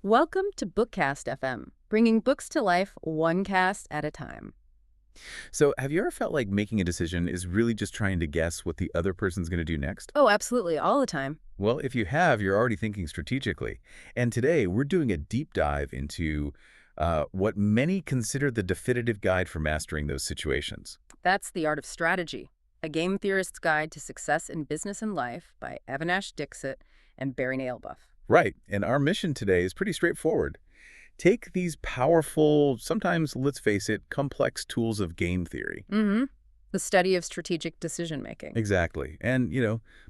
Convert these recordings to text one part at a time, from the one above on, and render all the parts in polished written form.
Welcome to BookCast FM, bringing books to life one cast at a time. So, have you ever felt like making a decision is really just trying to guess what the other person's going to do next? Oh, absolutely, all the time. Well, if you have, you're already thinking strategically. And today, we're doing a deep dive into what many consider the definitive guide for mastering those situations. That's The Art of Strategy, a game theorist's guide to success in business and life by Avinash Dixit and Barry Nalebuff. Right. And our mission today is pretty straightforward. Take these powerful, sometimes, let's face it, complex tools of game theory. The study of strategic decision-making. Exactly. And,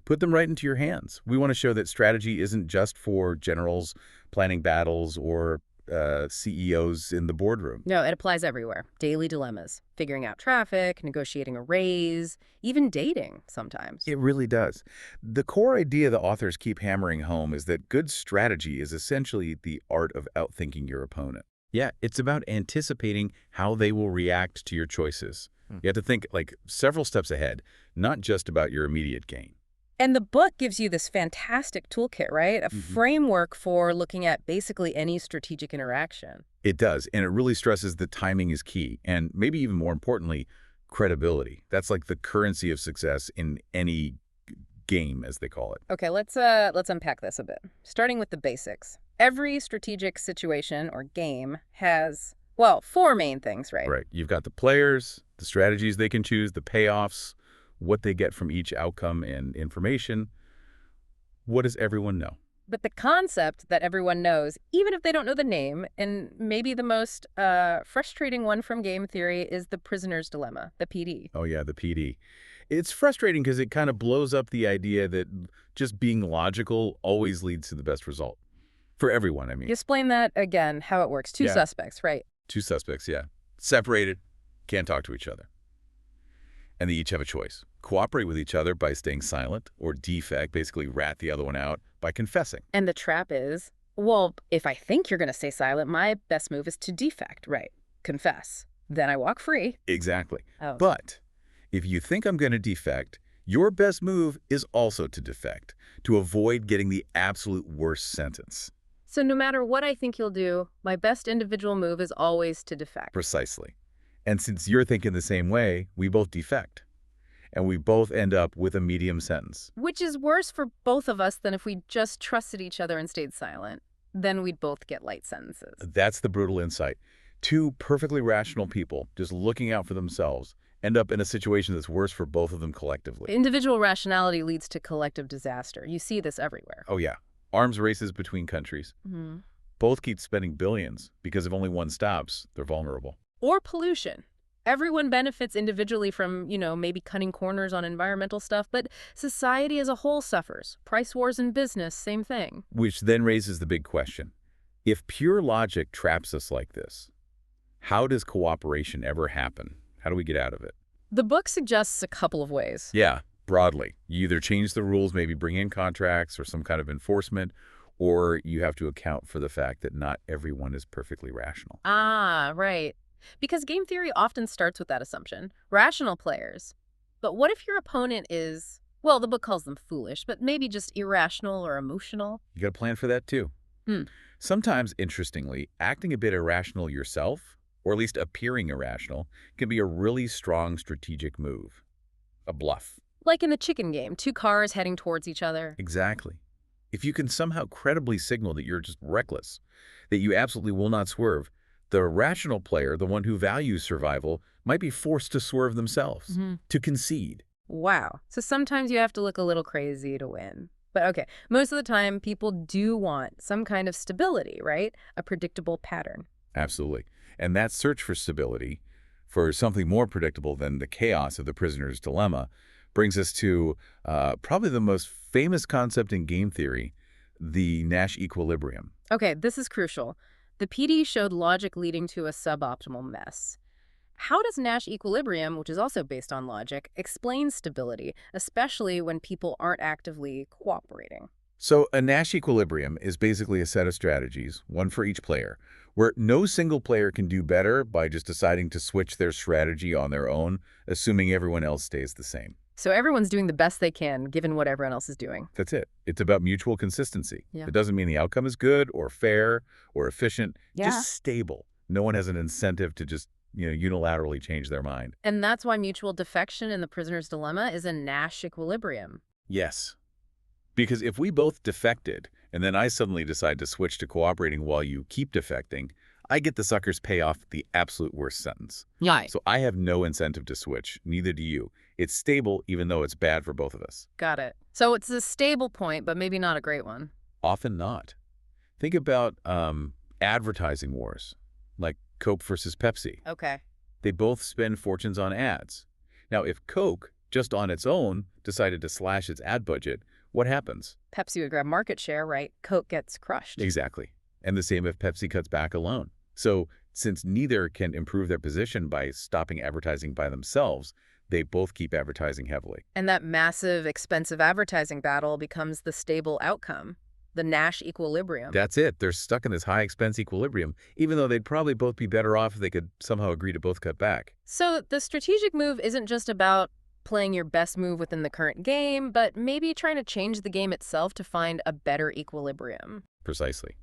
put them right into your hands. We want to show that strategy isn't just for generals planning battles or CEOs in the boardroom. No, it applies everywhere. Daily dilemmas, figuring out traffic, negotiating a raise, even dating sometimes. It really does. The core idea the authors keep hammering home is that good strategy is essentially the art of outthinking your opponent. Yeah, it's about anticipating how they will react to your choices. You have to think like several steps ahead, not just about your immediate gain. And the book gives you this fantastic toolkit, right? A framework for looking at basically any strategic interaction. It does, and it really stresses that timing is key, and maybe even more importantly, credibility. That's like the currency of success in any game, as they call it. Okay, let's unpack this a bit. Starting with the basics. Every strategic situation or game has, well, four main things, right? Right. You've got the players, the strategies they can choose, the payoffs, what they get from each outcome and information. What does everyone know? But the concept that everyone knows, even if they don't know the name, and maybe the most frustrating one from game theory is the prisoner's dilemma, the PD. Oh, yeah, the PD. It's frustrating because it kind of blows up the idea that just being logical always leads to the best result. For everyone, I mean. Explain that again, how it works. Two suspects, right? Two suspects, yeah. Separated, can't talk to each other. And they each have a choice. Cooperate with each other by staying silent, or defect, basically rat the other one out, by confessing. And the trap is, well, if I think you're going to stay silent, my best move is to defect, right? Confess. Then I walk free. Exactly. Oh. But if you think I'm going to defect, your best move is also to defect, to avoid getting the absolute worst sentence. So no matter what I think you'll do, my best individual move is always to defect. Precisely. And since you're thinking the same way, we both defect. And we both end up with a medium sentence. Which is worse for both of us than if we just trusted each other and stayed silent. Then we'd both get light sentences. That's the brutal insight. Two perfectly rational people, just looking out for themselves, end up in a situation that's worse for both of them collectively. Individual rationality leads to collective disaster. You see this everywhere. Oh, yeah. Arms races between countries. Both keep spending billions because if only one stops, they're vulnerable. Or pollution. Everyone benefits individually from, maybe cutting corners on environmental stuff, but society as a whole suffers. Price wars in business, same thing. Which then raises the big question. If pure logic traps us like this, how does cooperation ever happen? How do we get out of it? The book suggests a couple of ways. Yeah, broadly. You either change the rules, maybe bring in contracts or some kind of enforcement, or you have to account for the fact that not everyone is perfectly rational. Ah, right. Because game theory often starts with that assumption. Rational players. But what if your opponent is, well, the book calls them foolish, but maybe just irrational or emotional? You got a plan for that too. Sometimes, interestingly, acting a bit irrational yourself, or at least appearing irrational, can be a really strong strategic move. A bluff. Like in the chicken game, two cars heading towards each other. Exactly. If you can somehow credibly signal that you're just reckless, that you absolutely will not swerve, the rational player, the one who values survival, might be forced to swerve themselves, to concede. Wow. So sometimes you have to look a little crazy to win. But okay, most of the time people do want some kind of stability, right? A predictable pattern. Absolutely. And that search for stability, for something more predictable than the chaos of the prisoner's dilemma, brings us to probably the most famous concept in game theory, the Nash equilibrium. Okay, this is crucial. The PD showed logic leading to a suboptimal mess. How does Nash equilibrium, which is also based on logic, explain stability, especially when people aren't actively cooperating? So a Nash equilibrium is basically a set of strategies, one for each player, where no single player can do better by just deciding to switch their strategy on their own, assuming everyone else stays the same. So everyone's doing the best they can, given what everyone else is doing. That's it. It's about mutual consistency. Yeah. It doesn't mean the outcome is good or fair or efficient, Yeah. just stable. No one has an incentive to just, unilaterally change their mind. And that's why mutual defection in the prisoner's dilemma is a Nash equilibrium. Yes. Because if we both defected, and then I suddenly decide to switch to cooperating while you keep defecting, I get the sucker's payoff the absolute worst sentence. Yeah. So I have no incentive to switch, neither do you. It's stable even though it's bad for both of us. Got it. So it's a stable point, but maybe not a great one. Often not. Think about advertising wars, like Coke versus Pepsi. Okay. They both spend fortunes on ads. Now, if Coke, just on its own, decided to slash its ad budget, what happens? Pepsi would grab market share, right? Coke gets crushed. Exactly. And the same if Pepsi cuts back alone. So, since neither can improve their position by stopping advertising by themselves, they both keep advertising heavily. And that massive, expensive advertising battle becomes the stable outcome, the Nash equilibrium. That's it. They're stuck in this high-expense equilibrium, even though they'd probably both be better off if they could somehow agree to both cut back. So the strategic move isn't just about playing your best move within the current game, but maybe trying to change the game itself to find a better equilibrium. Precisely.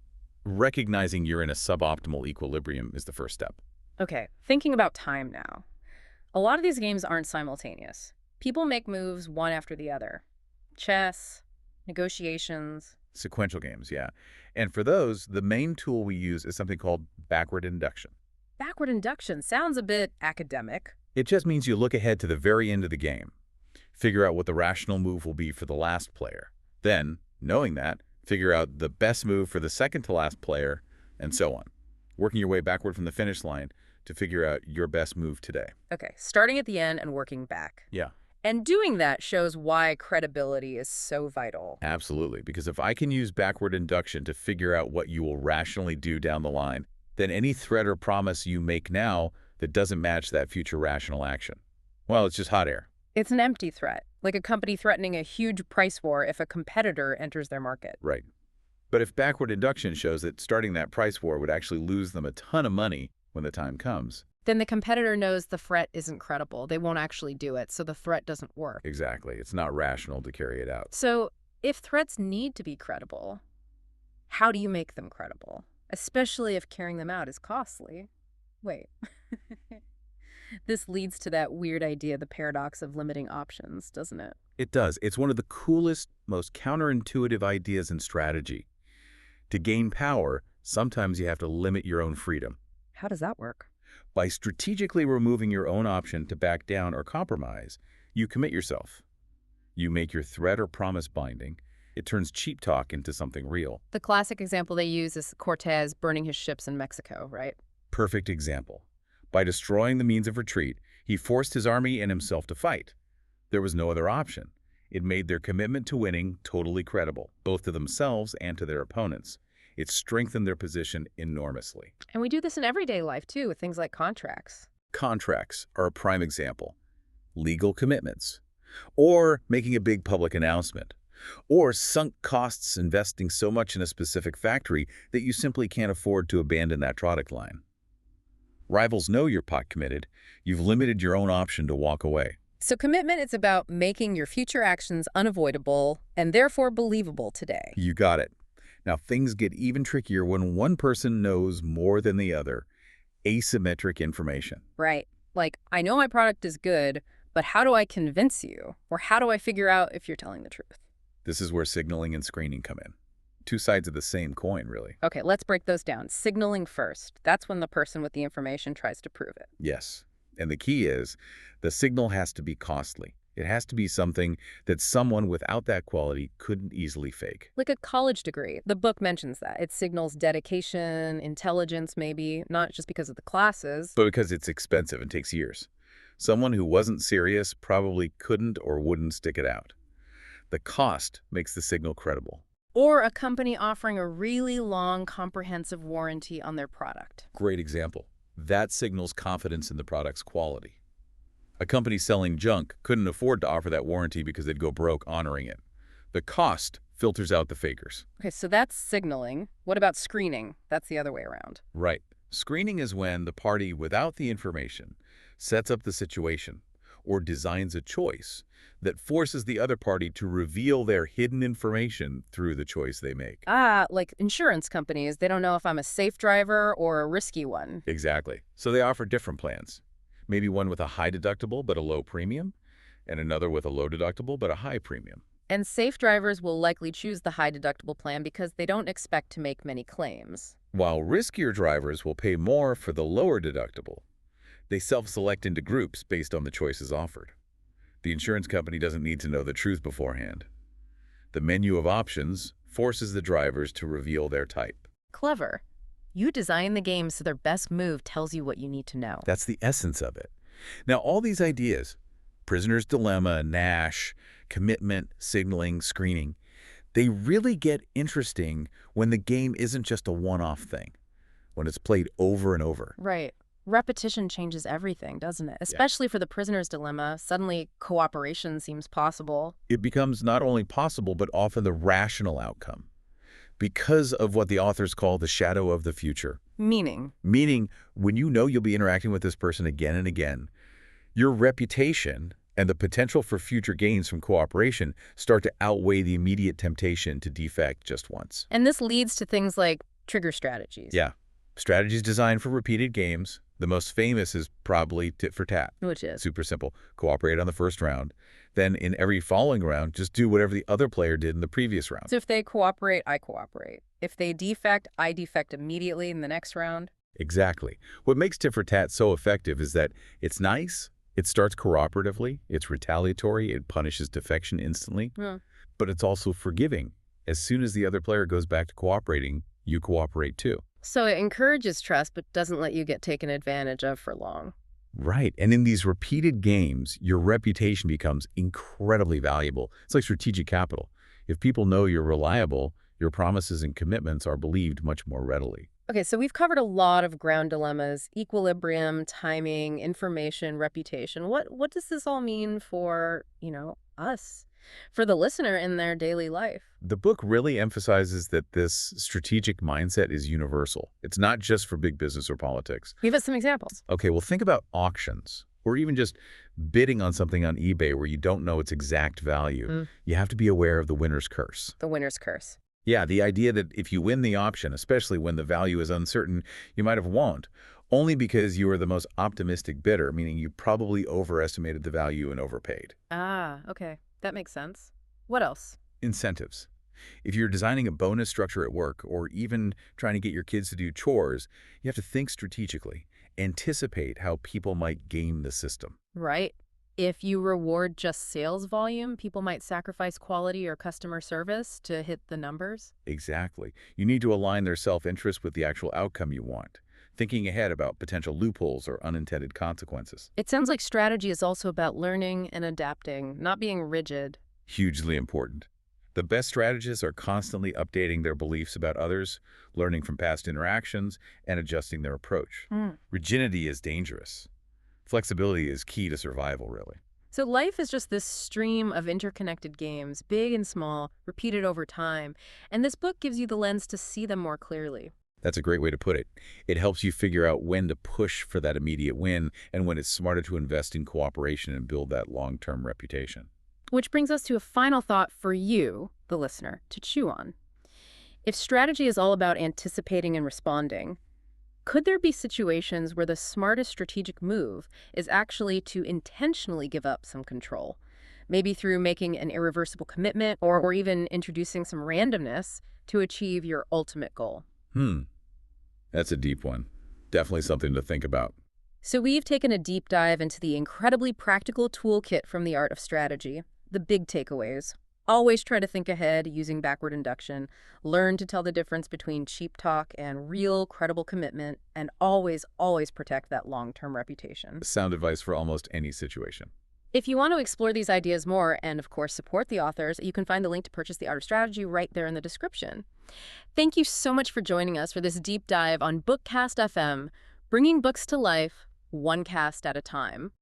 Recognizing you're in a suboptimal equilibrium is the first step. Okay, thinking about time now. A lot of these games aren't simultaneous. People make moves one after the other. Chess, negotiations. Sequential games, yeah. And for those, the main tool we use is something called backward induction. Backward induction sounds a bit academic. It just means you look ahead to the very end of the game, figure out what the rational move will be for the last player. Then, knowing that, figure out the best move for the second to last player, and so on. Working your way backward from the finish line to figure out your best move today. Okay, starting at the end and working back. Yeah, And doing that shows why credibility is so vital. absolutely. Because if I can use backward induction to figure out what you will rationally do down the line, then any threat or promise you make now that doesn't match that future rational action, well, it's just hot air. It's an empty threat, like a company threatening a huge price war if a competitor enters their market. Right. But if backward induction shows that starting that price war would actually lose them a ton of money when the time comes. Then the competitor knows the threat isn't credible. They won't actually do it, so the threat doesn't work. Exactly. It's not rational to carry it out. So if threats need to be credible, how do you make them credible? Especially if carrying them out is costly. Wait. This leads to that weird idea, the paradox of limiting options, doesn't it? It does. It's one of the coolest, most counterintuitive ideas in strategy. To gain power, sometimes you have to limit your own freedom. How does that work? By strategically removing your own option to back down or compromise, you commit yourself. You make your threat or promise binding. It turns cheap talk into something real. The classic example they use is Cortez burning his ships in Mexico, right? Perfect example. By destroying the means of retreat, he forced his army and himself to fight. There was no other option. It made their commitment to winning totally credible, both to themselves and to their opponents. It strengthened their position enormously. And we do this in everyday life, too, with things like contracts. Contracts are a prime example. Legal commitments. Or making a big public announcement. Or sunk costs investing so much in a specific factory that you simply can't afford to abandon that product line. Rivals know you're pot committed. You've limited your own option to walk away. So commitment is about making your future actions unavoidable and therefore believable today. You got it. Now, things get even trickier when one person knows more than the other. Asymmetric information. Right. Like, I know my product is good, but how do I convince you? Or how do I figure out if you're telling the truth? This is where signaling and screening come in. Two sides of the same coin, really. Okay, let's break those down. Signaling first. That's when the person with the information tries to prove it. Yes. And the key is, the signal has to be costly. It has to be something that someone without that quality couldn't easily fake. Like a college degree. The book mentions that. It signals dedication, intelligence maybe, not just because of the classes. But because it's expensive and takes years. Someone who wasn't serious probably couldn't or wouldn't stick it out. The cost makes the signal credible. Or a company offering a really long, comprehensive warranty on their product. Great example. That signals confidence in the product's quality. A company selling junk couldn't afford to offer that warranty because they'd go broke honoring it. The cost filters out the fakers. Okay, so that's signaling. What about screening? That's the other way around. Right. Screening is when the party without the information sets up the situation, or designs a choice that forces the other party to reveal their hidden information through the choice they make. Ah, like insurance companies, they don't know if I'm a safe driver or a risky one. Exactly. So they offer different plans. Maybe one with a high deductible but a low premium, and another with a low deductible but a high premium. And safe drivers will likely choose the high deductible plan because they don't expect to make many claims. While riskier drivers will pay more for the lower deductible. They self-select into groups based on the choices offered. The insurance company doesn't need to know the truth beforehand. The menu of options forces the drivers to reveal their type. Clever. You design the game so their best move tells you what you need to know. That's the essence of it. Now, all these ideas, prisoner's dilemma, Nash, commitment, signaling, screening, they really get interesting when the game isn't just a one-off thing, when it's played over and over. Right. Repetition changes everything, doesn't it? Especially for the prisoner's dilemma. Suddenly, cooperation seems possible. It becomes not only possible, but often the rational outcome because of what the authors call the shadow of the future. Meaning? Meaning, when you know you'll be interacting with this person again and again, your reputation and the potential for future gains from cooperation start to outweigh the immediate temptation to defect just once. And this leads to things like trigger strategies. Yeah. Strategies designed for repeated games. The most famous is probably tit for tat. Which is? Super simple. Cooperate on the first round. Then in every following round, just do whatever the other player did in the previous round. So if they cooperate, I cooperate. If they defect, I defect immediately in the next round. Exactly. What makes tit for tat so effective is that it's nice, it starts cooperatively, it's retaliatory, it punishes defection instantly, but it's also forgiving. As soon as the other player goes back to cooperating, you cooperate too. So it encourages trust, but doesn't let you get taken advantage of for long. Right. And in these repeated games, your reputation becomes incredibly valuable. It's like strategic capital. If people know you're reliable, your promises and commitments are believed much more readily. Okay, so we've covered a lot of ground dilemmas: equilibrium, timing, information, reputation. What does this all mean for, us, for the listener in their daily life? The book really emphasizes that this strategic mindset is universal. It's not just for big business or politics. Give us some examples. Okay, well, think about auctions or even just bidding on something on eBay where you don't know its exact value. You have to be aware of the winner's curse. The winner's curse. Yeah, the idea that if you win the option, especially when the value is uncertain, you might have won, only because you were the most optimistic bidder, meaning you probably overestimated the value and overpaid. Ah, okay. That makes sense. What else? Incentives. If you're designing a bonus structure at work or even trying to get your kids to do chores, you have to think strategically, anticipate how people might game the system. Right. If you reward just sales volume, people might sacrifice quality or customer service to hit the numbers. Exactly. You need to align their self-interest with the actual outcome you want, thinking ahead about potential loopholes or unintended consequences. It sounds like strategy is also about learning and adapting, not being rigid. Hugely important. The best strategists are constantly updating their beliefs about others, learning from past interactions, and adjusting their approach. Rigidity is dangerous. Flexibility is key to survival, really. So life is just this stream of interconnected games, big and small, repeated over time, and this book gives you the lens to see them more clearly. That's a great way to put it. It helps you figure out when to push for that immediate win and when it's smarter to invest in cooperation and build that long-term reputation. Which brings us to a final thought for you, the listener, to chew on. If strategy is all about anticipating and responding, could there be situations where the smartest strategic move is actually to intentionally give up some control? Maybe through making an irreversible commitment or even introducing some randomness to achieve your ultimate goal. That's a deep one. Definitely something to think about. So we've taken a deep dive into the incredibly practical toolkit from the art of strategy. The big takeaways: always try to think ahead using backward induction, learn to tell the difference between cheap talk and real, credible commitment, and always, always protect that long-term reputation. Sound advice for almost any situation. If you want to explore these ideas more and, of course, support the authors, you can find the link to purchase The Art of Strategy right there in the description. Thank you so much for joining us for this deep dive on BookCast FM, bringing books to life, one cast at a time.